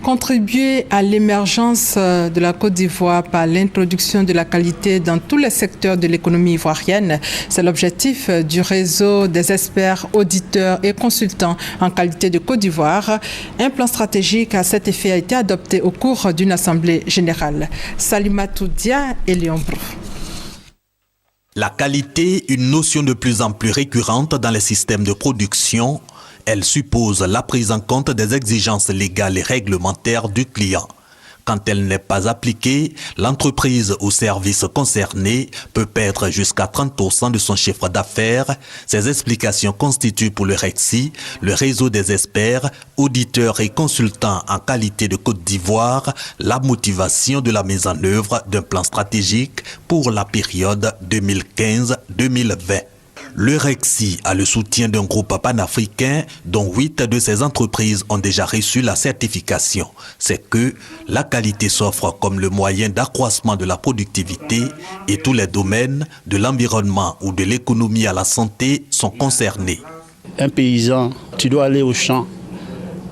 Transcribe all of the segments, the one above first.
Contribuer à l'émergence de la Côte d'Ivoire par l'introduction de la qualité dans tous les secteurs de l'économie ivoirienne, c'est l'objectif du réseau des experts, auditeurs et consultants en qualité de Côte d'Ivoire. Un plan stratégique à cet effet a été adopté au cours d'une assemblée générale. Salimatou Dia et Léon Brou. La qualité, une notion de plus en plus récurrente dans les systèmes de production. Elle suppose la prise en compte des exigences légales et réglementaires du client. Quand elle n'est pas appliquée, l'entreprise ou service concerné peut perdre jusqu'à 30% de son chiffre d'affaires. Ces explications constituent pour le RECSI, le réseau des experts, auditeurs et consultants en qualité de Côte d'Ivoire, la motivation de la mise en œuvre d'un plan stratégique pour la période 2015-2020. Le RECSI a le soutien d'un groupe panafricain dont 8 de ces entreprises ont déjà reçu la certification. C'est que la qualité s'offre comme le moyen d'accroissement de la productivité et tous les domaines de l'environnement ou de l'économie à la santé sont concernés. Un paysan, tu dois aller au champ,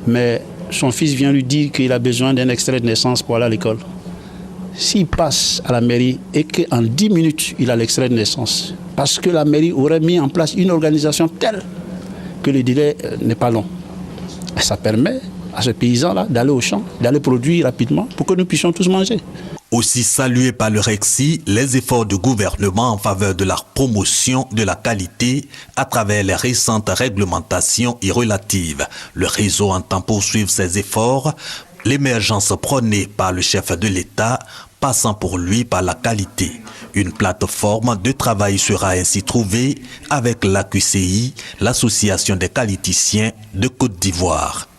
mais son fils vient lui dire qu'il a besoin d'un extrait de naissance pour aller à l'école. S'il passe à la mairie et qu'en 10 minutes, il a l'extrait de naissance, parce que la mairie aurait mis en place une organisation telle que le délai n'est pas long. Et ça permet à ce paysan-là d'aller au champ, d'aller produire rapidement pour que nous puissions tous manger. Aussi salué par le RECSI, les efforts du gouvernement en faveur de la promotion de la qualité à travers les récentes réglementations et relatives. Le réseau entend poursuivre ses efforts. L'émergence prônée par le chef de l'État, passant pour lui par la qualité. Une plateforme de travail sera ainsi trouvée avec l'AQCI, l'Association des qualiticiens de Côte d'Ivoire.